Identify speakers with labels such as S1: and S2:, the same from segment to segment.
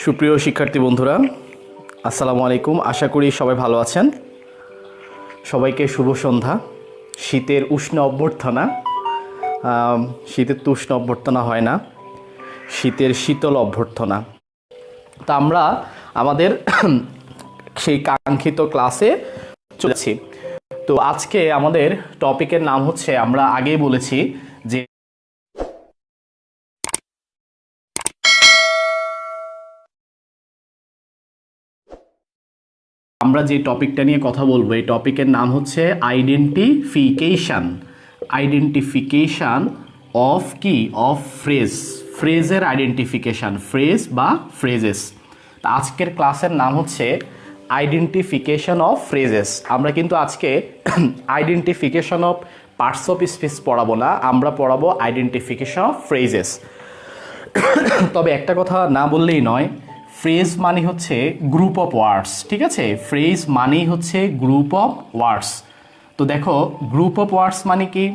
S1: সুপ্রিয় শিক্ষার্থী বন্ধুরা, আসসালামু আলাইকুম। আশা করি সবাই ভালো আছেন। সবাইকে শুভ সন্ধ্যা। শীতের উষ্ণ অভ্যর্থনা, শীতের তো উষ্ণ অভ্যর্থনা হয় না, শীতের শীতল অভ্যর্থনা। তা আমরা আমাদের সেই কাঙ্ক্ষিত ক্লাসে চলেছি। তো আজকে আমাদের টপিকের নাম হচ্ছে, আমরা আগেই বলেছি যে আমরা যে টপিকটা নিয়ে কথা বলবো, এই টপিকের নাম হচ্ছে আইডেন্টিফিকেশান অফ কি, অফ ফ্রেজ, ফ্রেজের আইডেন্টিফিকেশান, ফ্রেজ বা ফ্রেজেস। তা আজকের ক্লাসের নাম হচ্ছে আইডেন্টিফিকেশান অফ ফ্রেজেস। আমরা কিন্তু আজকে identification of parts of speech পড়াবো না, আমরা পড়াবো আইডেন্টিফিকেশান অফ ফ্রেজেস। তবে একটা কথা না বললেই নয়, ফ্রেজ মানে হচ্ছে গ্রুপ অফ ওয়ার্ডস, ঠিক আছে? ফ্রেজ মানেই হচ্ছে গ্রুপ অফ ওয়ার্ডস। তো দেখো, গ্রুপ অফ ওয়ার্ডস মানে কি?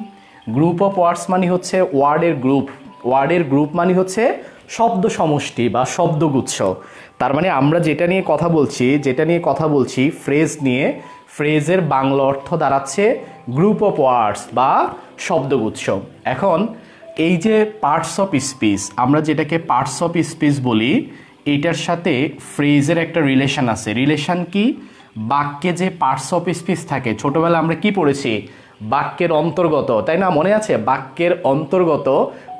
S1: গ্রুপ অফ ওয়ার্ডস মানে হচ্ছে ওয়ার্ডের গ্রুপ। ওয়ার্ডের গ্রুপ মানে হচ্ছে শব্দ সমষ্টি বা শব্দগুচ্ছ। তার মানে আমরা যেটা নিয়ে কথা বলছি ফ্রেজ নিয়ে, ফ্রেজের বাংলা অর্থ দাঁড়াচ্ছে গ্রুপ অফ ওয়ার্ডস বা শব্দগুচ্ছ। এখন এই যে পার্টস অফ স্পিচ, আমরা যেটাকে পার্টস অফ স্পিচ বলি, এইটার সাথে ফ্রেজের একটা রিলেশন আছে। রিলেশন কি? বাক্যে যে পার্টস অফ স্পিচ থাকে, ছোটবেলা আমরা কি পড়েছি? বাক্যের অন্তর্গত, তাই না? মনে আছে? বাক্যের অন্তর্গত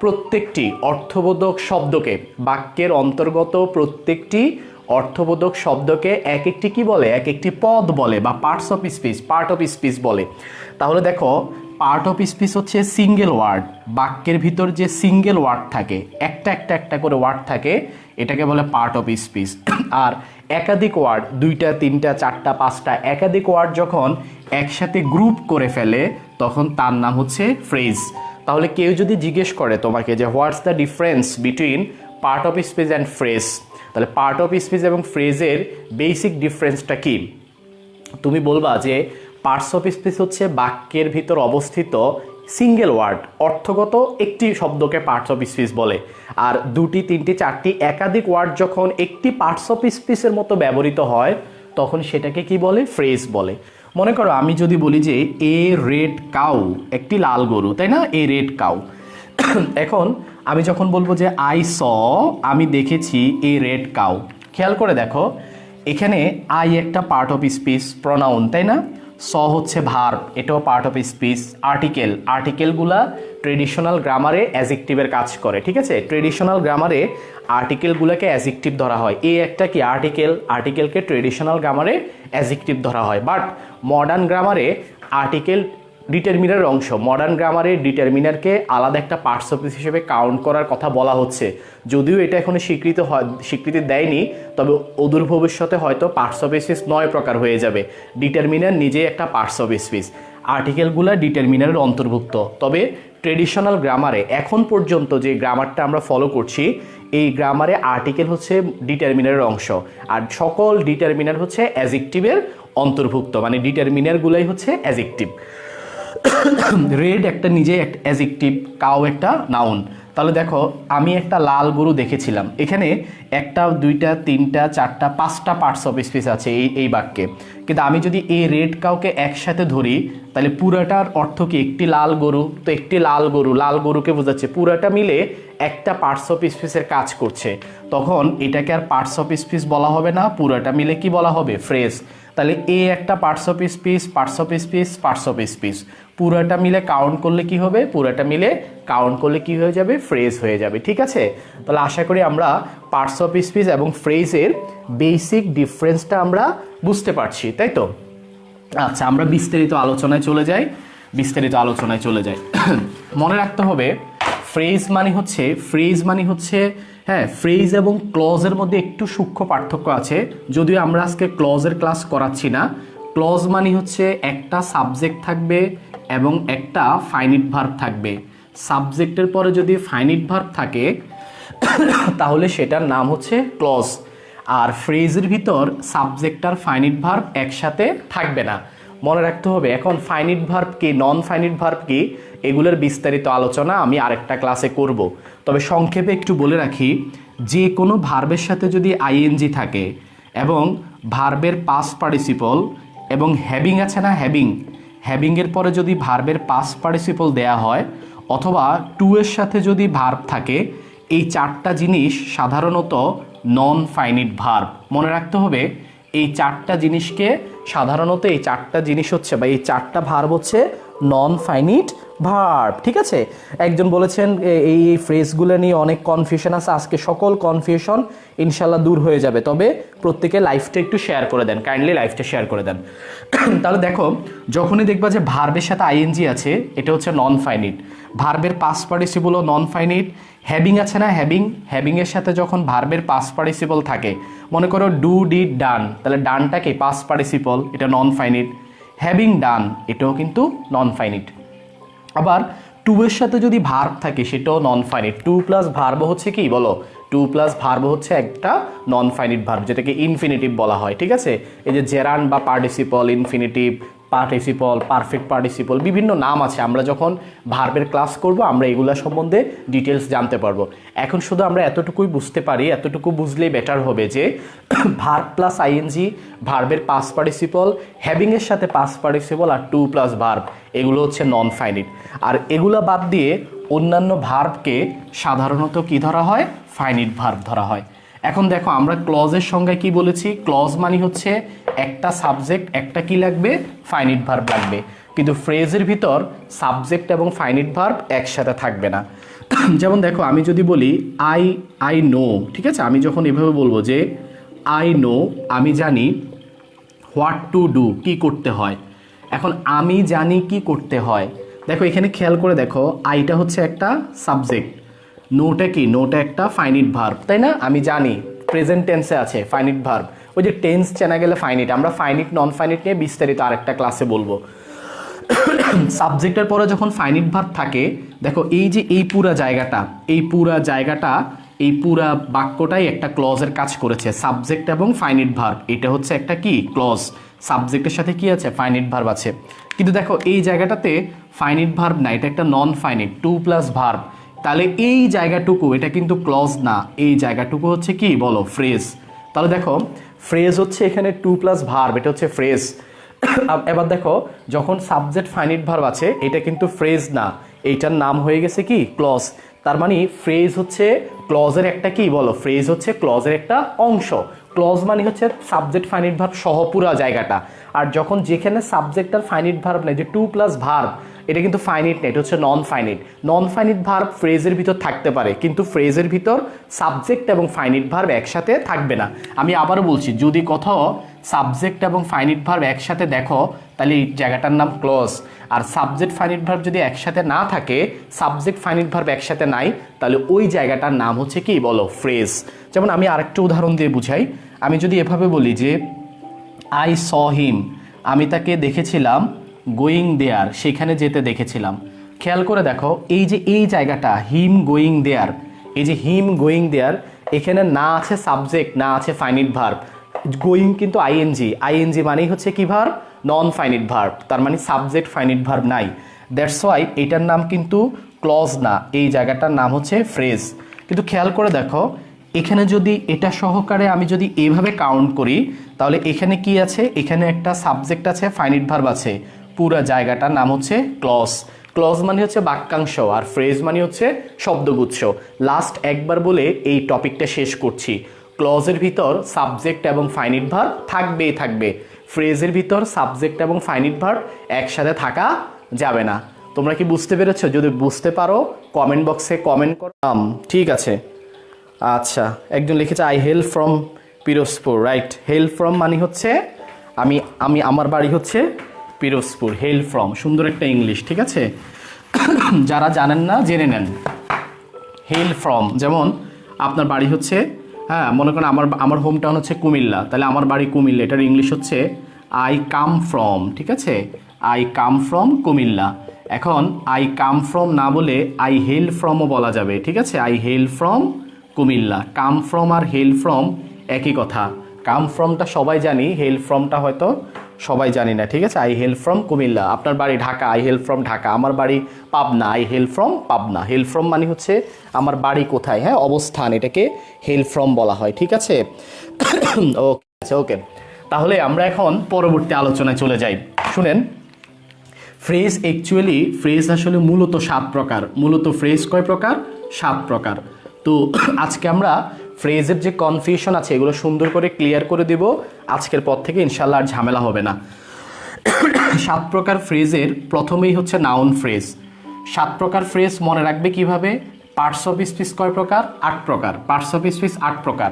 S1: প্রত্যেকটি অর্থবোধক শব্দকে, বাক্যের অন্তর্গত প্রত্যেকটি অর্থবোধক শব্দকে এক একটি কি বলে? এক একটি পদ বলে বা parts of speech, part of speech বলে। তাহলে দেখো, পার্ট অফ স্পিচ হচ্ছে সিঙ্গেল ওয়ার্ড। বাক্যের ভিতর যে সিঙ্গেল ওয়ার্ড থাকে, একটা করে ওয়ার্ড থাকে, এটাকে বলে পার্ট অফ স্পিচ। আর একাধিক ওয়ার্ড, 2টা 3টা 4টা 5টা একাধিক ওয়ার্ড যখন একসাথে গ্রুপ করে ফেলে, তখন তার নাম হচ্ছে ফ্রেজ। তাহলে কেউ যদি জিজ্ঞেস করে তোমাকে যে what's the difference between part of speech and phrase, তাহলে পার্ট অফ স্পিচ এবং ফ্রেজের বেসিক ডিফারেন্সটা কি? তুমি বলবা যে পার্টস অফ স্পিচ হচ্ছে বাক্যের ভিতর অবস্থিত সিঙ্গেল ওয়ার্ড, অর্থগত একটি শব্দকে পার্টস অফ স্পিচ বলে। আর 2টি 3টি 4টি একাধিক ওয়ার্ড যখন একটি পার্টস অফ স্পিচের মতো ব্যবহৃত হয়, তখন সেটাকে কি বলে? ফ্রেজ বলে। মনে করো আমি যদি বলি যে এ রেড কাউ, একটি লাল গরু, তাই না? A red cow. এখন আমি যখন বলবো যে আই স, আমি দেখেছি এ রেড কাউ, খেয়াল করে দেখো, এখানে আই একটা পার্ট অফ স্পিচ, প্রনাউন, তাই না? স হচ্ছে ভার্ব, এটাও পার্ট অফ স্পিচ। আর্টিকেলগুলা ট্রেডিশনাল গ্রামারে অ্যাজেক্টিভের কাজ করে, ঠিক আছে? ট্রেডিশনাল গ্রামারে আর্টিকেলগুলোকে অ্যাজেক্টিভ ধরা হয়। এই একটা কি আর্টিকেলকে ট্রেডিশনাল গ্রামারে অ্যাজেক্টিভ ধরা হয়। বাট মডার্ন গ্রামারে আর্টিকেল ডিটারমিনারের অংশ। মডার্ন গ্রামারে ডিটারমিনারকে আলাদা একটা পার্টস অফ স্পিচ হিসেবে কাউন্ট করার কথা বলা হচ্ছে, যদিও এটা এখনো স্বীকৃতি দেয়নি। তবে অদূর ভবিষ্যতে হয়তো পার্টস অফ স্পিচ 9 প্রকার হয়ে যাবে। ডিটারমিনার নিজেই একটা পার্টস অফ স্পিচ, আর্টিকেলগুলো ডিটারমিনারের অন্তর্ভুক্ত। তবে ট্রেডিশনাল গ্রামারে এখন পর্যন্ত যে গ্রামারটা আমরা ফলো করছি, এই গ্রামারে আর্টিকেল হচ্ছে ডিটারমিনারের অংশ, আর সকল ডিটারমিনার হচ্ছে অ্যাজেক্টিভের অন্তর্ভুক্ত, মানে ডিটারমিনারগুলোই হচ্ছে অ্যাজেক্টিভ। রেড একটা নিজে একটা অ্যাজেক্টিভ, কাউ একটা নাউন। তাহলে দেখো, আমি একটা লাল গরু দেখেছিলাম, এখানে 1টা 2টা 3টা 4টা 5টা পার্টস অফ স্পিচ আছে এই বাক্যে। কিন্তু আমি যদি এই রেড কাউকে একসাথে ধরি, তাহলে পুরাটার অর্থ কি? একটি লাল গরু। তো একটি লাল গরুকে বোঝাচ্ছে, পুরাটা মিলে একটা পার্টস অফ স্পিচের কাজ করছে। তখন এটাকে আর পার্টস অফ স্পিচ বলা হবে না, পুরাটা মিলে কি বলা হবে? ফ্রেজ। তাহলে এ একটা পার্টস অফ স্পিচ, পুরাটা মিলে কাউন্ট করলে কি হবে? কি হয়ে যাবে? ফ্রেজ হয়ে যাবে, ঠিক আছে? তাহলে আশা করি আমরা পার্টস অফ স্পিচ এবং ফ্রেজের বেসিক ডিফারেন্সটা আমরা বুঝতে পারছি, তাই তো? আচ্ছা, আমরা বিস্তারিত আলোচনায় চলে যাই। মনে রাখতে হবে, ফ্রেজ মানে হচ্ছে হ্যাঁ, ফ্রেজ এবং ক্লজের মধ্যে একটু সূক্ষ্ম পার্থক্য আছে, যদিও আমরা আজকে ক্লজের ক্লাস করাচ্ছি না। ক্লজ মানে হচ্ছে একটা সাবজেক্ট থাকবে এবং একটা ফাইনিট ভার্ব থাকবে। সাবজেক্টের পরে যদি ফাইনিট ভার্ব থাকে, তাহলে সেটার নাম হচ্ছে ক্লজ। আর ফ্রেজের ভিতর সাবজেক্ট আর ফাইনিট ভার্ব একসাথে থাকবে না, মনে রাখতে হবে। এখন ফাইনিট ভার্ব কি, নন ফাইনিট ভার্ব কি, এগুলোর বিস্তারিত আলোচনা আমি আরেকটা ক্লাসে করব। তবে সংক্ষেপে একটু বলে রাখি যে কোনো ভার্বের সাথে যদি আইএনজি থাকে এবং ভার্বের পাস্ট পার্টিসিপল এবং হ্যাভিং আছে না, হ্যাভিংয়ের পরে যদি ভার্বের পাস্ট পার্টিসিপল দেয়া হয় অথবা টু এর সাথে যদি ভার্ব থাকে, এই চারটা জিনিস সাধারণত নন ফাইনিট ভার্ব। মনে রাখতে হবে এই চারটা জিনিসকে, সাধারণত এই চারটা জিনিস হচ্ছে বা এই চারটা ভার্ব হচ্ছে নন ফাইনিট ভার্ব। ঠিক আছে, একজন বলেছেন এই ফ্রেজগুলো নিয়ে অনেক কনফিউশন আছে, আজকে সকল কনফিউশন ইনশাল্লাহ দূর হয়ে যাবে। তবে প্রত্যেকে লাইফটা একটু শেয়ার করে দেন, কাইন্ডলি লাইফটা শেয়ার করে দেন। তাহলে দেখো, যখনই দেখবা যে ভার্বের সাথে আইএনজি আছে, এটা হচ্ছে নন ফাইনিট। ভার্বের পাস্ট পার্টিসিপলও নন ফাইনিট। হ্যাভিং আছে না, হ্যাভিংয়ের সাথে যখন ভার্বের পাস্ট পার্টিসিপল থাকে, মনে করো ডু ডিড ডান, তাহলে ডানটা কি পাস্ট পার্টিসিপল, এটা নন ফাইনিট। হ্যাভিং ডান এটাও কিন্তু নন ফাইনিট। আবার টু এর সাথে যদি ভার্ব থাকে সেটাও non finite. To plus verb হচ্ছে কি বলো, টু প্লাস ভার্ব হচ্ছে একটা নন ফাইনিট ভার্ব, যেটাকে ইনফিনিটিভ বলা হয়। ঠিক আছে, এই যে জেরান বা participle, infinitive, participle, perfect participle, বিভিন্ন নাম আছে। আমরা যখন ভার্বের ক্লাস করব আমরা এগুলো সম্বন্ধে ডিটেলস জানতে পারবো। এখন শুধু আমরা এতটুকুই বুঝতে পারি, এতটুকু বুঝলেই বেটার হবে যে ভার্ব প্লাস আইএনজি, ভার্বের পাস্ট পার্টিসিপল, হ্যাভিংয়ের সাথে past participle R to plus verb, এগুলো হচ্ছে নন ফাইনিট। আর এগুলো বাদ দিয়ে অন্যান্য ভার্বকে সাধারণত কি ধরা হয়, ফাইনিট ভার্ব ধরা হয়। এখন দেখো, আমরা ক্লজের সংজ্ঞায় কি বলেছি, ক্লজ মানে হচ্ছে একটা সাবজেক্ট, একটা কি লাগবে, ফাইনিট ভার্ব লাগবে। কিন্তু ফ্রেজের ভিতর সাবজেক্ট এবং ফাইনিট ভার্ব একসাথে থাকবে না। যেমন দেখো, আমি যদি বলি আই নো, ঠিক আছে, আমি যখন এভাবে বলবো যে আই নো, আমি জানি, হোয়াট টু ডু, কি করতে হয়। এখন আমি জানি কি করতে হয়, দেখো এখানে খেয়াল করে দেখো, আইটা হচ্ছে একটা সাবজেক্ট, নোটা কি, নোটা একটা ফাইনিট ভার্ব, তাই না? আমি জানি প্রেজেন্ট টেন্সে আছে ফাইনিট ভার্ব। ওই যে টেন্স চেনা গেলে ফাইনিট, আমরা ফাইনিট নন ফাইনিট নিয়ে বিস্তারিত আরেকটা ক্লাসে বলবো। সাবজেক্টের পরে যখন ফাইনিট ভার্ব থাকে, দেখো এই যে এই পুরা জায়গাটা, এই পুরা বাক্যটাই একটা ক্লজের কাজ করেছে, সাবজেক্ট এবং ফাইনিট ভার্ব। এটা হচ্ছে একটা কি, ক্লজ। সাবজেক্টের সাথে কি আছে, ফাইনিট ভার্ব আছে। কিন্তু দেখো এই জায়গাটাতে ফাইনিট ভার্ব না, এটা একটা non finite, to plus verb. তাহলে এই জায়গাটুকু এটা কিন্তু ক্লজ না, এই জায়গাটুকু হচ্ছে কি বলো, ফ্রেজ। তাহলে দেখো ফ্রেজ হচ্ছে এখানে টু প্লাস ভার্ব, এটা হচ্ছে ফ্রেজ। এবার দেখো, যখন সাবজেক্ট ফাইনিট ভার্ব আছে, এটা কিন্তু ফ্রেজ না, এইটার নাম হয়ে গেছে কি, ক্লজ। তার মানে ফ্রেজ হচ্ছে ক্লজের একটা কি বলো, ফ্রেজ হচ্ছে ক্লজের একটা অংশ। ক্লজ মানে হচ্ছে সাবজেক্ট ফাইনিট ভার্ব সহ পুরা জায়গাটা। আর যখন যেখানে সাবজেক্ট আর ফাইনিট ভার্ব নেই, যে টু প্লাস ভার্ব, এটা কিন্তু ফাইনিট নেই, এটা হচ্ছে non finite. Non finite verb ফ্রেজের ভিতর থাকতে পারে, কিন্তু ফ্রেজের ভিতর সাবজেক্ট এবং ফাইনিট ভার্ব একসাথে থাকবে না। আমি আবারও বলছি, যদি কোথাও সাবজেক্ট এবং ফাইনিট ভার্ব একসাথে দেখো, তাহলে এই জায়গাটার নাম ক্লজ। আর সাবজেক্ট ফাইনিট ভার্ব যদি একসাথে না থাকে, সাবজেক্ট ফাইনিট ভার্ব একসাথে নাই, তাহলে ওই জায়গাটার নাম হচ্ছে কি বলো, ফ্রেজ। যেমন আমি আরেকটা উদাহরণ দিয়ে বুঝাই। আমি যদি এভাবে বলি যে আই স হিম, আমি তাকে দেখেছিলাম, গোয়িং দেয়ার, সেখানে যেতে দেখেছিলাম। খেয়াল করে দেখো, এই যে এই জায়গাটা হিম গোয়িং দেয়ার, এই যে হিম গোয়িং দেয়ার, এখানে না আছে সাবজেক্ট, না আছে ফাইনিট ভার্ব। গোয়িং কিন্তু আইএনজি মানেই হচ্ছে কি ভার্ব, নন ফাইনিট ভার্ব। তার মানে সাবজেক্ট ফাইনিট ভার্ব নাই। দ্যাটস ওয়াই এটার নাম কিন্তু ক্লজ না, এই জায়গাটার নাম হচ্ছে ফ্রেজ। কিন্তু খেয়াল করে দেখো, এখানে যদি এটা সহকারে আমি যদি এইভাবে কাউন্ট করি, তাহলে এখানে কি আছে, এখানে একটা সাবজেক্ট আছে, ফাইনিট ভার্ব আছে, পুরা জায়গাটার নাম হচ্ছে ক্লজ। ক্লজ মানে হচ্ছে বাক্যাংশ, আর ফ্রেজ মানে হচ্ছে শব্দগুচ্ছ। লাস্ট একবার বলে এই টপিকটা শেষ করছি। ক্লজের ভিতর সাবজেক্ট এবং ফাইনিট ভার্ব থাকবেই থাকবে, ফ্রেজের ভিতর সাবজেক্ট এবং ফাইনিট ভার্ব একসাথে থাকা যাবে না। তোমরা কি বুঝতে পেরেছো? যদি বুঝতে পারো কমেন্ট বক্সে কমেন্ট করো। ঠিক আছে, আচ্ছা, একজন লিখেছে I hail from Pirojpur, right. Hail from মানে হচ্ছে আমার বাড়ি হচ্ছে পিরোজপুর, হেল ফ্রম, সুন্দর একটা ইংলিশ। ঠিক আছে, যারা জানেন না জেনে নেন। হেল ফ্রম, যেমন আপনার বাড়ি হচ্ছে, হ্যাঁ মনে করেন আমার হোম টাউন হচ্ছে কুমিল্লা, তাহলে আমার বাড়ি কুমিল্লা, এটার ইংলিশ হচ্ছে আই কাম ফ্রম। ঠিক আছে, আই কাম ফ্রম কুমিল্লা। এখন আই কাম ফ্রম না বলে আই হেল ফ্রমও বলা যাবে। ঠিক আছে, I hail from Comilla. Come from আর হেল ফ্রম একই কথা। কাম ফ্রমটা সবাই জানি, হেল ফ্রমটা হয়তো সবাই জানি না, ঠিক আছে। আই হেল ফ্রম কুমিল্লা, আপনার বাড়ি Dhaka, I hail from Dhaka. আমার বাড়ি Pabna, I hail from Pabna. Hail from মানে হচ্ছে আমার বাড়ি কোথায়, হ্যাঁ, অবস্থান, এটাকে হেল ফ্রম বলা হয়, ঠিক আছে। ওকে, আচ্ছা, ওকে। তাহলে আমরা এখন পরবর্তী আলোচনায় চলে যাই। শুনেন, ফ্রেজ ফ্রেজ আসলে মূলত 7 প্রকার। মূলত ফ্রেজ কয় প্রকার? 7 প্রকার। তো আজকে আমরা ফ্রেজের যে কনফিউশন আছে এগুলো সুন্দর করে ক্লিয়ার করে দিব। আজকের পর থেকে ইনশাল্লাহ আর ঝামেলা হবে না। 7 প্রকার ফ্রেজের প্রথমেই হচ্ছে নাউন ফ্রেজ। 7 প্রকার ফ্রেজ মনে রাখবে কিভাবে? পার্টস অফ স্পিচ কয় প্রকার? 8 প্রকার। পার্টস অফ স্পিচ 8 প্রকার।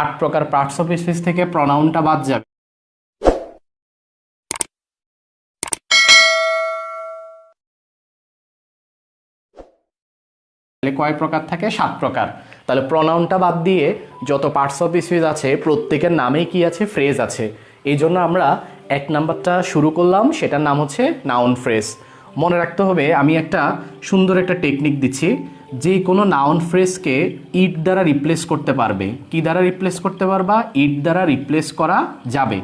S1: 8 প্রকার পার্টস অফ স্পিচ থেকে প্রনাউনটা বাদ যাবে। কয় প্রকার থাকে? 7 প্রকার। তাহলে প্রনাউনটা বাদ দিয়ে যত পার্টস অফ স্পিচ আছে প্রত্যেকের নামেই কি আছে? ফ্রেজ আছে। এই জন্য আমরা 1 নাম্বারটা শুরু করলাম, সেটার নাম হচ্ছে নাউন ফ্রেজ। মনে রাখতে হবে, আমি একটা সুন্দর একটা টেকনিক দিচ্ছি। যে কোনো নাউন ফ্রেজকে ইট দ্বারা রিপ্লেস করতে পারবে। কি দ্বারা রিপ্লেস করতে পারবা? ইট দ্বারা রিপ্লেস করা যাবে।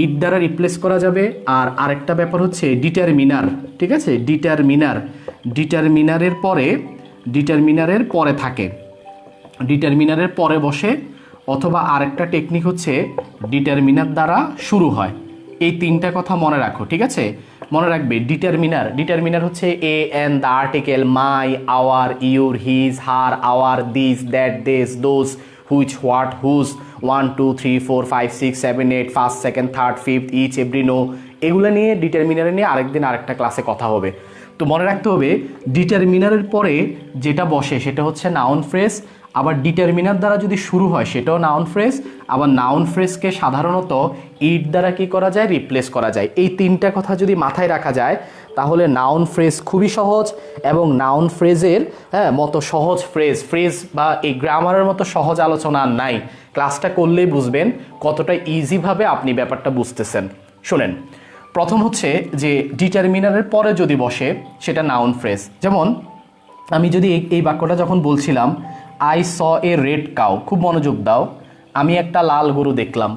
S1: ইট দ্বারা রিপ্লেস করা যাবে। আর আরেকটা ব্যাপার হচ্ছে ডিটারমিনার, ঠিক আছে। ডিটারমিনারের পরে থাকে, ডিটারমিনারের পরে বসে, অথবা আরেকটা টেকনিক হচ্ছে ডিটারমিনার দ্বারা শুরু হয়। এই 3টা কথা মনে রাখো, ঠিক আছে। মনে রাখবে ডিটারমিনার হচ্ছে a an the article, my, our, your, his, her, our, this, that, these, those, which, what, whose, 1 2 3 4 5 6 7 8, first, second, third, fifth, each, every, no, এগুলো নিয়ে ডিটারমিনারে নিয়ে আরেকদিন আরেকটা ক্লাসে কথা হবে। তো মনে রাখতে হবে ডিটারমিনারের পরে যেটা বসে সেটা হচ্ছে নাউন ফ্রেজ। আবার ডিটারমিনার দ্বারা যদি শুরু হয় সেটাও নাউন ফ্রেজ। আবার নাউন ফ্রেজকে সাধারণত ইট দ্বারা কি করা যায়? রিপ্লেস করা যায়। এই 3টা কথা যদি মাথায় রাখা যায় তাহলে নাউন ফ্রেজ খুবই সহজ। এবং নাউন ফ্রেজের মতো সহজ ফ্রেজ বা এই গ্রামারের মতো সহজ আলোচনা আর নাই। ক্লাসটা করলেই বুঝবেন কতটা ইজিভাবে আপনি ব্যাপারটা বুঝতেছেন। শোনেন, প্রথম হচ্ছে যে ডিটারমিনারের পরে যদি বসে সেটা নাউন ফ্রেজ। যেমন আমি যদি এই বাক্যটা যখন বলছিলাম, I saw a red cow, খুব মনোযোগ দাও, আমি একটা লাল গরু দেখলাম।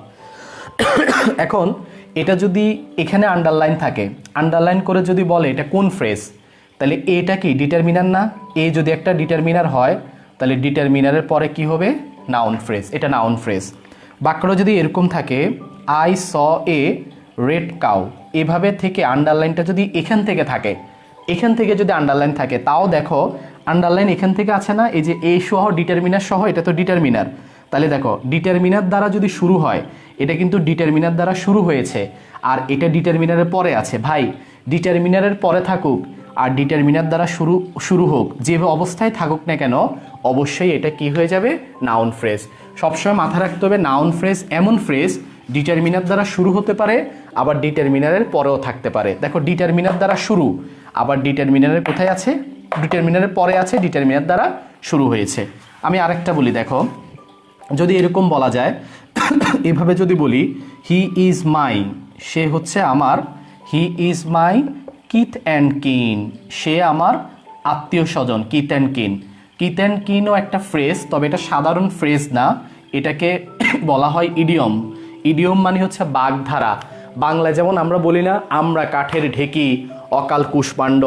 S1: এখন এটা যদি এখানে আন্ডারলাইন থাকে, আন্ডারলাইন করে যদি বলে এটা কোন ফ্রেজ, তাহলে এটা কি ডিটারমিনার না? এ যদি একটা ডিটারমিনার হয় তাহলে ডিটারমিনারের পরে কি হবে? Noun phrase. এটা নাউন ফ্রেজ। বাক্যটা যদি এরকম থাকে, I saw a red cow, এভাবে থেকে আন্ডারলাইনটা যদি এখান থেকে যদি আন্ডারলাইন থাকে, তাও দেখো আন্ডারলাইন এখান থেকে আছে না, এই যে এ সহ ডিটারমিনার সহ, এটা তো ডিটারমিনার। তাহলে দেখো ডিটারমিনার দ্বারা যদি শুরু হয়, এটা কিন্তু ডিটারমিনার দ্বারা শুরু হয়েছে, আর এটা ডিটারমিনারের পরে আছে। ভাই, ডিটারমিনারের পরে থাকুক আর ডিটারমিনার দ্বারা শুরু হোক, যে অবস্থায় থাকুক না কেন, অবশ্যই এটা কি হয়ে যাবে? Noun phrase. সবসময় মাথায় রাখতে হবে নাউন ফ্রেজ এমন ফ্রেজ ডিটারমিনার দ্বারা শুরু হতে পারে, আবার ডিটারমিনারের পরেও থাকতে পারে। দেখো ডিটারমিনার দ্বারা শুরু, আবার ডিটারমিনারের কোথায় আছে? ডিটারমিনারের পরে আছে, ডিটারমিনার দ্বারা শুরু হয়েছে। আমি আরেকটা বলি, দেখো যদি এরকম বলা যায়, এভাবে যদি বলি, হি ইজ মাই, সে হচ্ছে আমার, he is my kith and kin, সে আমার আত্মীয় স্বজন। কিথ অ্যান্ড কিনও একটা ফ্রেজ, তবে এটা সাধারণ ফ্রেজ না, এটাকে বলা হয় ইডিয়ম। ইডিয়ম মানে হচ্ছে বাগধারা। বাংলায় যেমন আমরা বলি না, আমরা কাঠের ঢেকি, অকাল কুষ্মাণ্ড,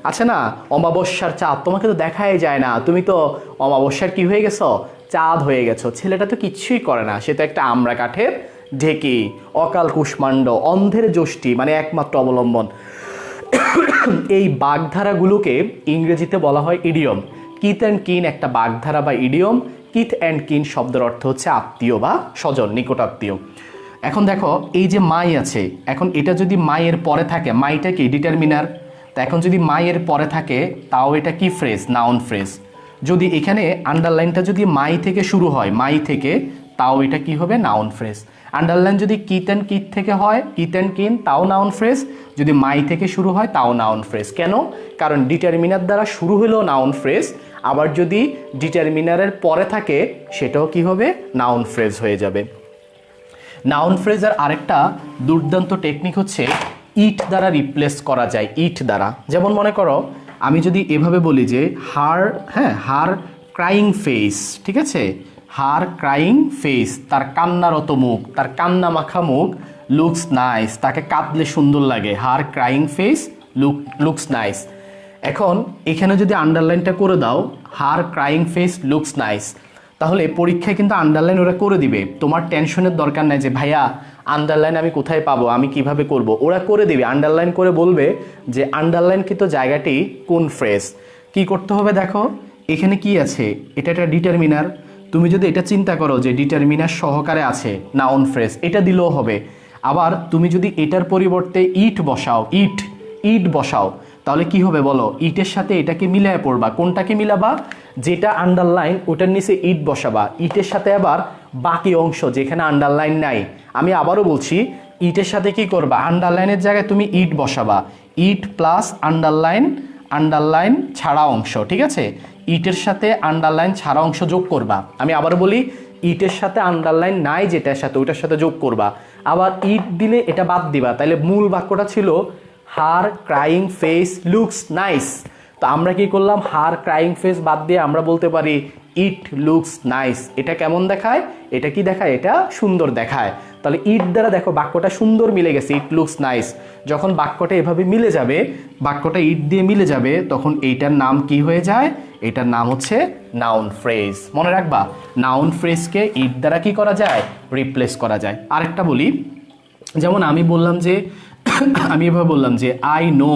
S1: আছে না, অমাবস্যার চাঁদ, তোমাকে তো দেখাই যায় না, তুমি তো অমাবস্যার কি হয়ে গেছো? চাঁদ হয়ে গেছো। ছেলেটা তো কিচ্ছুই করে না, সে তো একটা আমরা কাঠের ঢেকি। অকাল কুষ্মাণ্ড, অন্ধের যষ্টি, মানে একমাত্র অবলম্বন। এই বাগধারাগুলোকে ইংরেজিতে বলা হয় ইডিয়ম। কিথ অ্যান্ড কিন একটা বাগধারা বা ইডিয়ম। কিথ অ্যান্ড কিন শব্দের অর্থ হচ্ছে আত্মীয় বা স্বজন, নিকটাত্মীয়। এখন দেখো এই যে মাই আছে, এখন এটা যদি মাইয়ের পরে থাকে, মাইটা কি ডিটারমিনার, তা এখন যদি মাইয়ের পরে থাকে তাও এটা কি ফ্রেজ? Noun phrase. যদি এখানে আন্ডারলাইনটা যদি মাই থেকে শুরু হয়, মাই থেকে, তাও এটা কি হবে? Noun phrase. আন্ডারলাইন যদি কিথ অ্যান্ড কিথ থেকে হয়, কিথ অ্যান্ড কিন, তাও নাউন ফ্রেজ। যদি মাই থেকে শুরু হয় তাও নাউন ফ্রেজ। কেন? কারণ ডিটারমিনার দ্বারা শুরু হলেও নাউন ফ্রেজ, আবার যদি ডিটারমিনারের পরে থাকে সেটাও কি হবে? নাউন ফ্রেজ হয়ে যাবে। নাউন ফ্রেজের আরেকটা দুর্দান্ত টেকনিক হচ্ছে ইট দ্বারা রিপ্লেস করা যায়। ইট দ্বারা, যেমন মনে করো আমি যদি এভাবে বলি যে হার ক্রাইং ফেস, ঠিক আছে, হার ক্রাইং ফেস, তার কান্নারত মুখ, তার কান্না মাখা মুখ লুকস নাইস, তাকে কাঁদলে সুন্দর লাগে। হার ক্রাইং ফেস লুকস নাইস। এখন এখানে যদি আন্ডারলাইনটা করে দাও, হার ক্রাইং ফেস লুকস নাইস, তাহলে পরীক্ষায় কিন্তু আন্ডারলাইন ওরা করে দিবে। তোমার টেনশনের দরকার নাই যে ভাইয়া আন্ডারলাইন আমি কোথায় পাবো, আমি কিভাবে করব। ওরা করে দিবে, আন্ডারলাইন করে বলবে যে আন্ডারলাইনকৃত জায়গাটি কোন ফ্রেজ। কি করতে হবে দেখো, এখানে কি আছে, এটা একটা ডিটারমিনার। তুমি যদি এটা চিন্তা করো যে ডিটারমিনার সহকারে আছে নাউন ফ্রেজ, এটা দিলেও হবে। আবার তুমি যদি এটার পরিবর্তে ইট বসাও, ইট বসাও, তাহলে কি হবে বলো, ইটের সাথে এটাকে মিলায় পড়বা। কোনটাকে মিলাবা, যেটা আন্ডারলাইন ওটার নিচে ইট বসাবা, ইটের সাথে আবার বাকি অংশ যেখানে আন্ডারলাইন নাই। আমি আবারও বলছি, ইটের সাথে কি করবা, আন্ডারলাইনের জায়গায় তুমি ইট বসাবা, ইট প্লাস আন্ডারলাইন ছাড়া অংশ, ঠিক আছে। ইটের সাথে আন্ডারলাইন ছাড়া অংশ যোগ করবা। আমি আবার বলি, ইটের সাথে আন্ডারলাইন নাই যেটার সাথে, ওইটার সাথে যোগ করবা। আবার ইট দিলে এটা বাদ দিবা, তাহলে মূল বাক্যটা ছিল হার ক্রাইং ফেস লুকস নাইস। তো আমরা কি করলাম, হার ক্রাইং ফেস বাদ দিয়ে আমরা বলতে পারি ইট লুকস নাইস। এটা কেমন দেখায়, এটা কি দেখায়, এটা সুন্দর দেখায়। তাহলে ইট দ্বারা দেখো বাক্যটা সুন্দর মিলে গেছে, ইট লুকস নাইস। যখন বাক্যটা এভাবে মিলে যাবে, বাক্যটা ইট দিয়ে মিলে যাবে, তখন এইটার নাম কি হয়ে যায়, এটার নাম হচ্ছে নাউন ফ্রেজ। মনে রাখবা, নাউন ফ্রেজকে ইট দ্বারা কি করা যায়, রিপ্লেস করা যায়। আরেকটা বলি, যেমন আমি বললাম যে আমি এভাবে বললাম যে আই নো,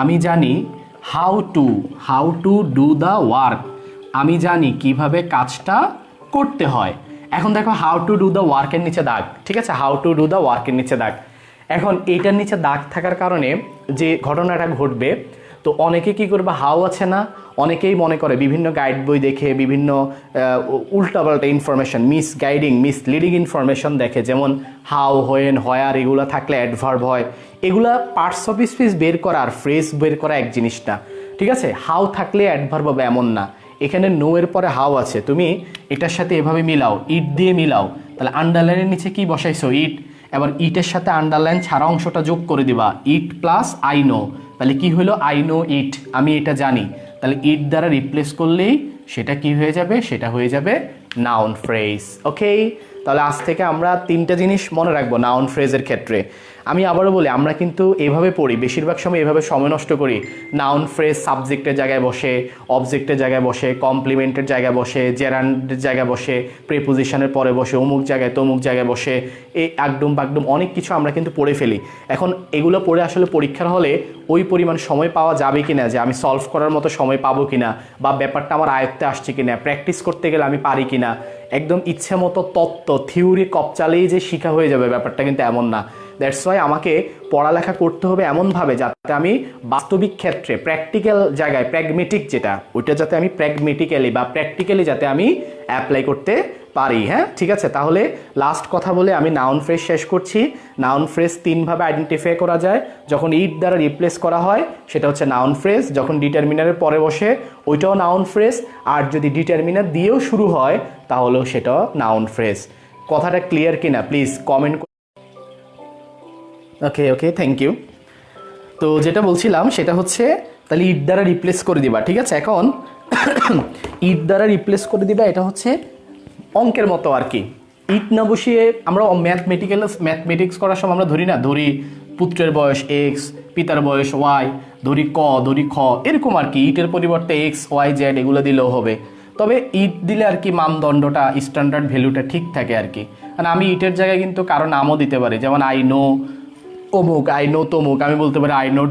S1: আমি জানি, how to do the work, আমি জানি কিভাবে কাজটা করতে হয়। এখন দেখো হাউ টু ডু দ্য ওয়ার্কের নিচে দাগ, ঠিক আছে, হাউ টু ডু দ্য ওয়ার্কের নিচে দাগ। এখন এইটার নিচে দাগ থাকার কারণে যে ঘটনাটা ঘটবে, তো অনেকে কি করবে, হাউ আছে না, অনেকেই মনে করে বিভিন্ন গাইড বই দেখে বিভিন্ন উল্টাপাল্টা ইনফরমেশন, মিসলিডিং ইনফরমেশন দেখে, যেমন হাউ, হোয়েন, হোয়ার এগুলো থাকলে অ্যাডভার্ব হয়। এগুলা পার্টস অফ স্পিচ বের করা আর ফ্রেজ বের করা এক জিনিস না, ঠিক আছে। হাউ থাকলে অ্যাডভার্ব হবে এমন না, এখানে নো এর পরে হাউ আছে, তুমি এটার সাথে এভাবে মিলাও, ইট দিয়ে মিলাও, তাহলে আন্ডারলাইনের নিচে কি বসাইছো, ইট। এবার ইটের সাথে আন্ডারলাইন ছাড়া অংশটা যোগ করে দিবা, ইট প্লাস আই নো, তাহলে কি হলো, আই নো ইট, আমি এটা জানি। তাহলে ইট দ্বারা রিপ্লেস করলেই সেটা কি হয়ে যাবে, সেটা হয়ে যাবে নাউন ফ্রেজ। ওকে, তাহলে আজ থেকে আমরা তিনটা জিনিস মনে রাখবো নাউন ফ্রেজের ক্ষেত্রে। আমি আবারও বলি, আমরা কিন্তু এভাবে পড়ি, বেশিরভাগ সময় এভাবে সময় নষ্ট করি। নাউন ফ্রেজ সাবজেক্টের জায়গায় বসে, অবজেক্টের জায়গায় বসে, কমপ্লিমেন্টের জায়গায় বসে, জেরান্ডের জায়গায় বসে, প্রিপোজিশনের পরে বসে, অমুক জায়গায় তমুক জায়গায় বসে, এই আগডুম বাগডুম অনেক কিছু আমরা কিন্তু পড়ে ফেলি। এখন এগুলো পড়ে আসলে পরীক্ষার হলে ওই পরিমাণ সময় পাওয়া যাবে কিনা, যে আমি সলভ করার মতো সময় পাবো কিনা, বা ব্যাপারটা আমার আয়ত্তে আসছে কিনা, প্র্যাকটিস করতে গেলে আমি পারি কিনা, একদম ইচ্ছে মতো তত্ত্ব থিওরি কপচালেই যে শিখা হয়ে যাবে, ব্যাপারটা কিন্তু এমন না। দ্যাটস ওয়াই আমাকে পড়ালেখা করতে হবে এমনভাবে যাতে আমি বাস্তবিক ক্ষেত্রে প্র্যাকটিক্যাল জায়গায়, প্র্যাগমেটিক যেটা, ওইটা যাতে আমি প্র্যাকটিক্যালি যাতে আমি অ্যাপ্লাই করতে পারি। হ্যাঁ, ঠিক আছে। তাহলে লাস্ট কথা বলে আমি নাউন ফ্রেজ শেষ করছি। নাউন ফ্রেজ তিনভাবে আইডেন্টিফাই করা যায়। যখন ইট দ্বারা রিপ্লেস করা হয় সেটা হচ্ছে নাউন ফ্রেজ, যখন ডিটারমিনারের পরে বসে ওইটাও নাউন ফ্রেজ, আর যদি ডিটারমিনার দিয়েও শুরু হয় তাহলেও সেটাও নাউন ফ্রেজ। কথাটা ক্লিয়ার কিনা please comment. Okay, thank you. তো যেটা বলছিলাম সেটা হচ্ছে, তাহলে ইট দ্বারা রিপ্লেস করে দিবা, ঠিক আছে। এখন ইট দ্বারা রিপ্লেস করে দিবা, এটা হচ্ছে অঙ্কের মতো আর কি। ইট না বসিয়ে আমরা ম্যাথমেটিক্স করার সময় আমরা ধরি পুত্রের বয়স এক্স, পিতার বয়স ওয়াই, ধরি খ, এরকম আর কি। ইটের পরিবর্তে এক্স, ওয়াই, জেড এগুলো দিলেও হবে, তবে ইট দিলে আর কি মানদণ্ডটা, স্ট্যান্ডার্ড ভ্যালুটা ঠিক থাকে আর কি। মানে আমি ইটের জায়গায় কিন্তু কারো নামও দিতে পারি, যেমন আই নো অমুক, আই নো তমুক। আমি বলতে পারি I know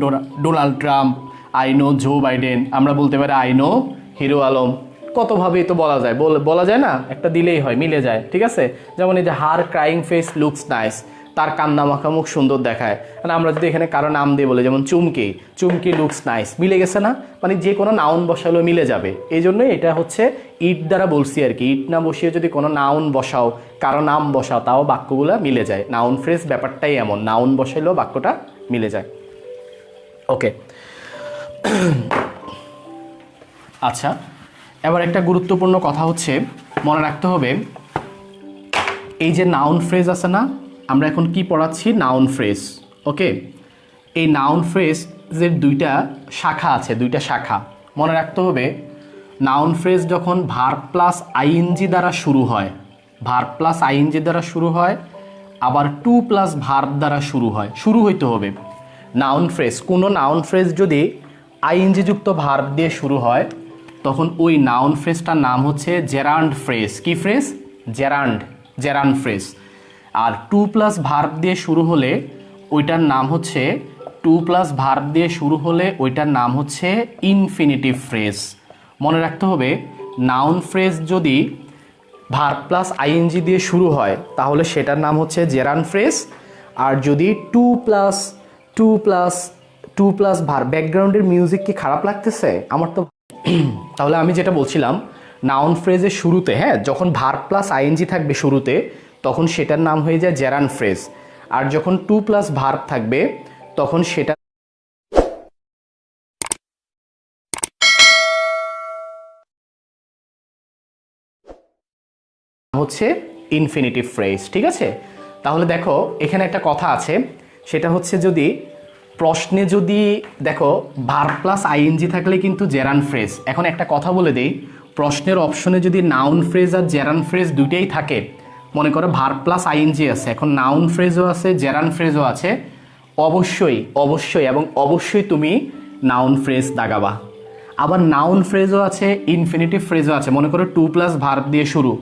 S1: Donald Trump, I know Joe Biden, আমরা বলতে পারি আই নো হিরো আলম। কতভাবেই তো বলা যায় না, একটা দিলেই হয়, মিলে যায়, ঠিক আছে। যেমন এই যে হার ক্রাইং ফেস লুকস নাইস, তার কান্না মাখা মুখ সুন্দর দেখায়। মানে আমরা যদি এখানে কারো নাম দিয়ে বলি, যেমন চুমকি লুকস নাইস, মিলে গেছে না, মানে যে কোনো নাউন বসালেও মিলে যাবে। এই জন্যই এটা হচ্ছে ইট দ্বারা বলছি আর কি। ইট না বসিয়ে যদি কোনো নাউন বসাও, কারো নাম বসাও, তাও বাক্যগুলো মিলে যায়। নাউন ফ্রেজ ব্যাপারটাই এমন, নাউন বসাইলেও বাক্যটা মিলে যায়। ওকে, আচ্ছা, এবার একটা গুরুত্বপূর্ণ কথা হচ্ছে, মনে রাখতে হবে এই যে নাউন ফ্রেজ আছে না, আমরা এখন কি পড়াচ্ছি, নাউন ফ্রেজ। ওকে, এই নাউন ফ্রেজের দুইটা শাখা মনে রাখতে হবে। নাউন ফ্রেজ যখন ভার্ব প্লাস আইএনজি দ্বারা শুরু হয়, আবার টু প্লাস ভার্ব দ্বারা শুরু হইতে হবে। নাউন ফ্রেজ, কোনো নাউন ফ্রেজ যদি আইএনজি যুক্ত ভার্ব দিয়ে শুরু হয় তখন ওই নাউন ফ্রেজটার নাম হচ্ছে জেরান্ড ফ্রেজ। কি ফ্রেজ? Gerund phrase. আর টু প্লাস ভার্ব দিয়ে শুরু হলে ওইটার নাম হচ্ছে ইনফিনিটিভ ফ্রেজ। মনে রাখতে হবে নাউন ফ্রেজ যদি ভার্ব প্লাস আইএনজি দিয়ে শুরু হয় তাহলে সেটার নাম হচ্ছে জেরান্ড ফ্রেজ। আর যদি টু প্লাস ভার্ব, ব্যাকগ্রাউন্ডের মিউজিক কি খারাপ লাগতেছে আমার তো? তাহলে আমি যেটা বলছিলাম, নাউন ফ্রেজের শুরুতে, হ্যাঁ, যখন ভার্ব প্লাস আইএনজি থাকবে শুরুতে তখন সেটার নাম হয়ে যায় জেরান্ড ফ্রেজ। আর যখন টু প্লাস ভার্ব থাকবে তখন সেটা হচ্ছে ইনফিনিটিভ ফ্রেজ। ঠিক আছে? তাহলে দেখো এখানে একটা কথা আছে, সেটা হচ্ছে যদি প্রশ্নে যদি দেখো ভার্ব প্লাস আইএনজি থাকলে কিন্তু জেরান্ড ফ্রেজ। এখন একটা কথা বলে দেই, প্রশ্নের অপশনে যদি নাউন ফ্রেজ আর জেরান্ড ফ্রেজ দুইটাই থাকে, মনে করো ভার্ব প্লাস আইএনজি আছে, এখন নাউন ফ্রেজও আছে জেরান্ড ফ্রেজও আছে, অবশ্যই তুমি নাউন ফ্রেজ দাগাবা। আবার নাউন ফ্রেজও আছে, ইনফিনিটিভ ফ্রেজও আছে, মনে করো টু প্লাস ভার্ব দিয়ে শুরু,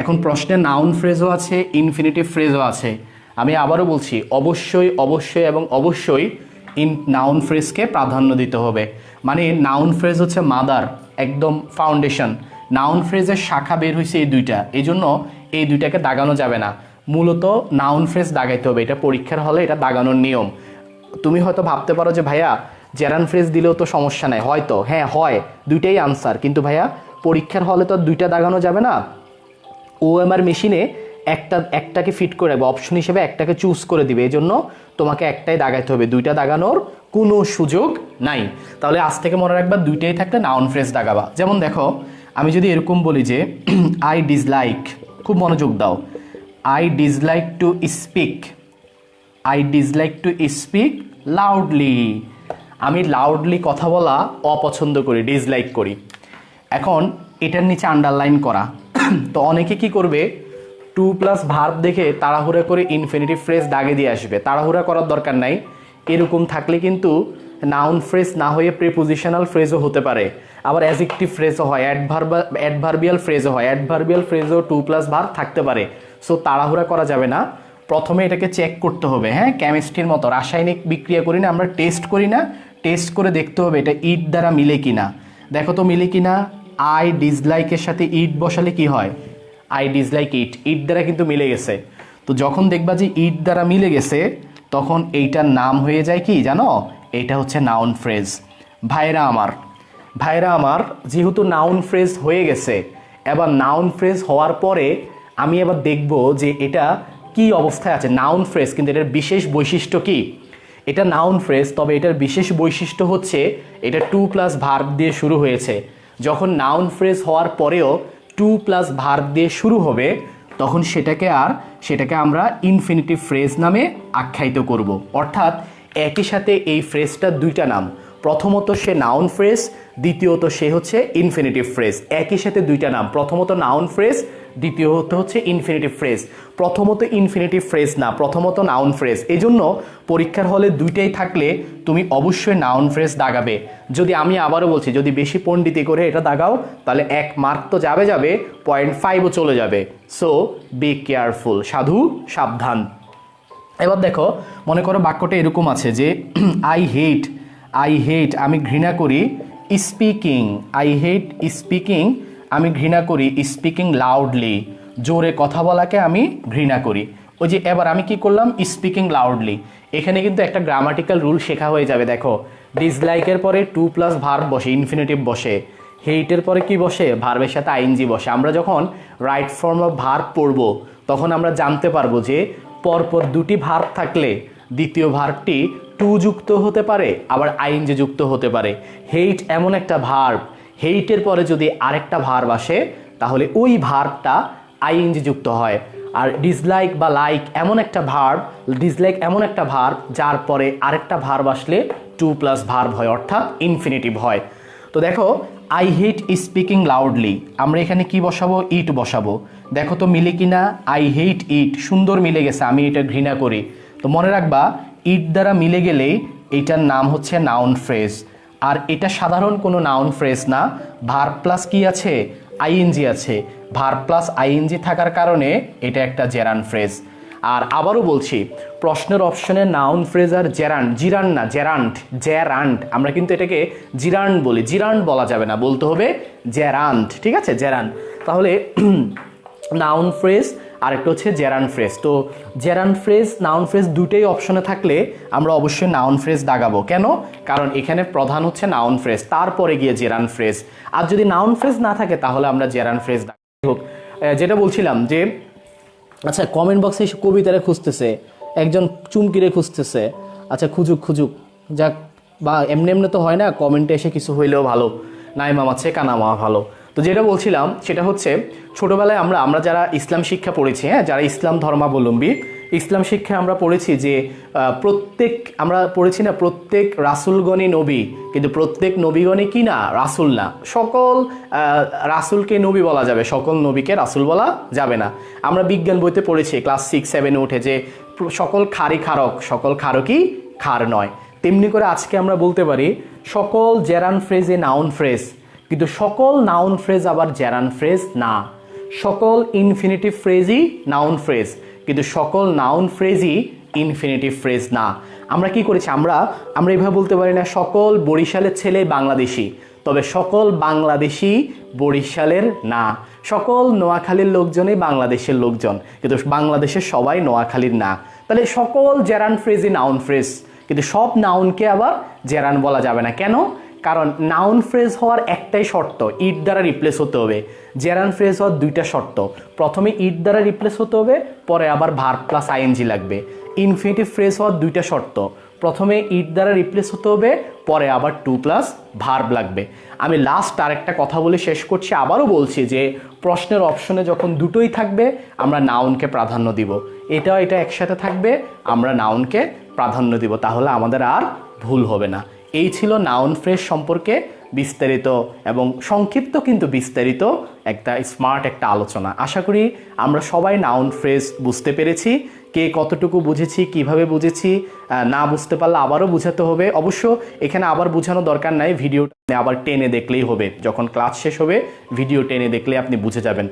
S1: এখন প্রশ্নে নাউন ফ্রেজও আছে ইনফিনিটিভ ফ্রেজও আছে। আমি আবারও বলছি, অবশ্যই নাউন ফ্রেজকে প্রাধান্য দিতে হবে। মানে নাউন ফ্রেজ হচ্ছে মাদার, একদম ফাউন্ডেশন। নাউন ফ্রেজের শাখা বের হয়েছে এই দুইটা, এই জন্য এই দুইটাকে দাগানো যাবে না। মূলত নাউন ফ্রেজ দাগাইতে হবে, এটা পরীক্ষার হলে এটা দাগানোর নিয়ম। তুমি হয়তো ভাবতে পারো যে ভাইয়া জেরান্ড ফ্রেজ দিলেও তো সমস্যা নাই, হয়তো হ্যাঁ হয়, দুইটাই আনসার, কিন্তু ভাইয়া পরীক্ষার হলে তো দুইটা দাগানো যাবে না। ওএমআর মেশিনে একটাকে ফিট করে রাখবে, অপশন হিসেবে একটাকে চুজ করে দিবে, এই জন্য তোমাকে একটাই দাগাইতে হবে, দুইটা দাগানোর কোনো সুযোগ নাই। তাহলে আজ থেকে মনে রাখবা দুইটাই থাকলে নাউন ফ্রেজ দাগাবা। যেমন দেখো আমি যদি এরকম বলি যে আই ডিসলাইক, খুব মনোযোগ দাও, I dislike to speak loudly. আমি লাউডলি কথা বলা অপছন্দ করি, ডিসলাইক করি। এখন এটার নিচে আন্ডারলাইন করা। তো অনেকে কি করবে, টু প্লাস ভার্ব দেখে তাড়াহুড়া করে ইনফিনিটিভ ফ্রেজ দাগে দিয়ে আসবে। তাড়াহুড়া করার দরকার নাই, এরকম থাকলে কিন্তু নাউন ফ্রেজ না হয়ে প্রিপোজিশনাল ফ্রেজও হতে পারে, আবার অ্যাডজেক্টিভ ফ্রেজও হয়, অ্যাডভার্বিয়াল ফ্রেজও হয়। অ্যাডভার্বিয়াল ফ্রেজও টু প্লাস ভার্ব থাকতে পারে। সো তাড়াহুড়া করা যাবে না, প্রথমে এটাকে চেক করতে হবে। হ্যাঁ, কেমিস্ট্রির মতো রাসায়নিক বিক্রিয়া করি না আমরা, টেস্ট করি না, টেস্ট করে দেখতে হবে এটা ইট দ্বারা মিলে কিনা। দেখো তো মিলে কিনা। আই ডিসলাইকের সাথে ইট বসালে কি হয়? আই ডিসলাইক ইট দ্বারা কিন্তু মিলে গেছে। তো যখন দেখবা যে ইট দ্বারা মিলে গেছে তখন এইটার নাম হয়ে যায় কি জানো? এইটা হচ্ছে নাউন ফ্রেজ। ভাইরা আমার যেহেতু নাউন ফ্রেজ হয়ে গেছে, এবার নাউন ফ্রেজ হওয়ার পরে আমি এবার দেখব যে এটা কি অবস্থায় আছে। নাউন ফ্রেজ কিন্তু এটার বিশেষ বৈশিষ্ট্য কি? এটা নাউন ফ্রেজ, তবে এটার বিশেষ বৈশিষ্ট্য হচ্ছে এটা টু প্লাস ভার্ব দিয়ে শুরু হয়েছে। যখন নাউন ফ্রেজ হওয়ার পরেও টু প্লাস ভার্ব দিয়ে শুরু হবে তখন সেটাকে আমরা ইনফিনিটিভ ফ্রেজ নামে আখ্যায়িত করব। অর্থাৎ একই সাথে এই ফ্রেজটা দুইটা নাম, প্রথমত সে নাউন ফ্রেজ, দ্বিতীয়ত সে হচ্ছে ইনফিনিটিভ ফ্রেজ। একই সাথে দুইটা নাম, প্রথমত নাউন ফ্রেজ, দ্বিতীয়ত হচ্ছে ইনফিনিটিভ ফ্রেজ। প্রথমত ইনফিনিটিভ ফ্রেজ না, প্রথমত নাউন ফ্রেজ। এই জন্য পরীক্ষার হলে দুইটাই থাকলে তুমি অবশ্যই নাউন ফ্রেজ দাগাবে। যদি আমি আবারও বলছি, যদি বেশি পণ্ডিতি করে এটা দাগাও তাহলে 1 মার্ক তো যাবে, 0.5ও চলে যাবে। সো বি কেয়ারফুল, সাবধান। এবার দেখো, মনে করো বাক্যটা এরকম আছে যে আই হেট আমি ঘৃণা করি স্পিকিং, আমি ঘৃণা করি স্পিকিং লাউডলি, জোরে কথা বলাকে আমি ঘৃণা করি। ওই যে এবার আমি কি করলাম, স্পিকিং লাউডলি। এখানে কিন্তু একটা গ্রামাটিক্যাল রুল শেখা হয়ে যাবে। দেখো, ডিসলাইকের পরে টু প্লাস ভার্ব বসে, ইনফিনিটিভ বসে। হেইটের পরে কি বসে? ভার্বের সাথে আইএনজি বসে। আমরা যখন রাইট ফর্ম অফ ভার্ব পড়বো তখন আমরা জানতে পারবো যে পরপর দুটি ভার্ব থাকলে দ্বিতীয় ভার্বটি টু যুক্ত হতে পারে, আবার আইএনজি যুক্ত হতে পারে। হেইট এমন একটা ভার্ব, হেইটের পরে যদি আরেকটা ভার্ব আসে তাহলে ওই ভার্বটা আইএনজি যুক্ত হয়। আর ডিসলাইক বা লাইক এমন একটা ভার্ব যার পরে আরেকটা ভার্ব আসলে টু প্লাস ভার্ব হয়, অর্থাৎ ইনফিনিটিভ হয়। তো দেখো, আই হেট স্পিকিং লাউডলি, আমরা এখানে কি বসাবো? ইট বসাবো। দেখো তো মিলে কিনা, আই হেট ইট, সুন্দর মিলে গেছে, আমি এটা ঘৃণা করি। তো মনে রাখবা ইট দ্বারা মিলে গেলেই এইটার নাম হচ্ছে নাউন ফ্রেজ। আর এটা সাধারণ কোনো নাউন ফ্রেজ না, ভার্ব প্লাস কি আছে, আইএনজি আছে। ভার্ব প্লাস আইএনজি থাকার কারণে এটা একটা জেরান্ড ফ্রেজ। আর আবারও বলছি, প্রশ্নের অপশনে নাউন ফ্রেজ আর জিরান্ড না, জেরান্ড, আমরা কিন্তু এটাকে জিরান্ড বলি, জিরান্ড বলা যাবে না, বলতে হবে জেরান্ড, ঠিক আছে, জেরান্ড। তাহলে নাউন ফ্রেজ আর একটা হচ্ছে জেরান্ড ফ্রেজ। তো জেরান্ড ফ্রেজ, নাউন ফ্রেজ দুটোই অপশনে থাকলে আমরা অবশ্যই নাউন ফ্রেজ দাগাবো। কেন? কারণ এখানে প্রধান হচ্ছে নাউন ফ্রেজ, তারপরে গিয়ে জেরান্ড ফ্রেজ। আর যদি নাউন ফ্রেজ না থাকে তাহলে আমরা জেরান্ড ফ্রেজ দাগাবো। যেটা বলছিলাম যে, আচ্ছা কমেন্ট বক্সে এসে কবিতারে খুঁজতেছে, একজন চুমকিরে খুঁজতেছে, আচ্ছা খুঁজুক যাক, বা এমনি তো হয় না, কমেন্টে এসে কিছু হইলেও ভালো, নাই মামা আছে কানা মামা ভালো। তো যেটা বলছিলাম সেটা হচ্ছে, ছোটোবেলায় আমরা যারা ইসলাম শিক্ষা পড়েছি, হ্যাঁ, যারা ইসলাম ধর্মাবলম্বী, ইসলাম শিক্ষায় আমরা পড়েছি যে প্রত্যেক রাসূলগণই নবী, কিন্তু প্রত্যেক নবীগণই কি না, রাসূল না। সকল রাসূলকে নবী বলা যাবে, সকল নবীকে রাসূল বলা যাবে না। আমরা বিজ্ঞান বইতে পড়েছি ক্লাস 6-7 উঠে যে সকল খারই খারক, সকল খারকই খার নয়। তেমনি করে আজকে আমরা বলতে পারি সকল জেরান্ড ফ্রেজে নাউন ফ্রেজ, কিন্তু সকল নাউন ফ্রেজ আবার জেরান্ড ফ্রেজ না। সকল ইনফিনিটিভ ফ্রেজই নাউন ফ্রেজ, কিন্তু সকল নাউন ফ্রেজই ইনফিনিটিভ ফ্রেজ না। আমরা কি করেছি, আমরা এভাবে বলতে পারি না সকল বরিশালের ছেলে বাংলাদেশি, তবে সকল বাংলাদেশি বরিশালের না। সকল নোয়াখালীর লোকজনই বাংলাদেশের লোকজন, কিন্তু বাংলাদেশের সবাই নোয়াখালীর না। তাহলে সকল জেরান্ড ফ্রেজই নাউন ফ্রেজ, কিন্তু সব নাউনকে আবার জেরান্ড বলা যাবে না। কেন? কারণ নাউন ফ্রেজ হওয়ার একটাই শর্ত, ইট দ্বারা রিপ্লেস হতে হবে। জেরান্ড ফ্রেজ হওয়ার দুইটা শর্ত, প্রথমে ইট দ্বারা রিপ্লেস হতে হবে, পরে আবার ভার্ব প্লাস আইএনজি লাগবে। ইনফিনিটিভ ফ্রেজ হওয়ার দুইটা শর্ত, প্রথমে ইট দ্বারা রিপ্লেস হতে হবে, পরে আবার টু প্লাস ভার্ব লাগবে। আমি লাস্ট আরেকটা কথা বলে শেষ করছি, আবারও বলছি যে প্রশ্নের অপশনে যখন দুটোই থাকবে আমরা নাউনকে প্রাধান্য দিব, এটা একসাথে থাকবে আমরা নাউনকে প্রাধান্য দিব, তাহলে আমাদের আর ভুল হবে না। এই ছিল নাউন ফ্রেজ সম্পর্কে বিস্তারিত এবং সংক্ষিপ্ত কিন্তু বিস্তারিত একটা স্মার্ট একটা আলোচনা। আশা করি আমরা সবাই নাউন ফ্রেজ বুঝতে পেরেছি। কে কতটুকু বুঝেছি, কিভাবে বুঝেছি, না বুঝতে পারলে আবারও বুঝাতে হবে। অবশ্য এখানে আবার বোঝানো দরকার নাই, ভিডিওটা আবার টেনে দেখলেই হবে। যখন ক্লাস শেষ হবে ভিডিও টেনে দেখলে আপনি বুঝে যাবেন।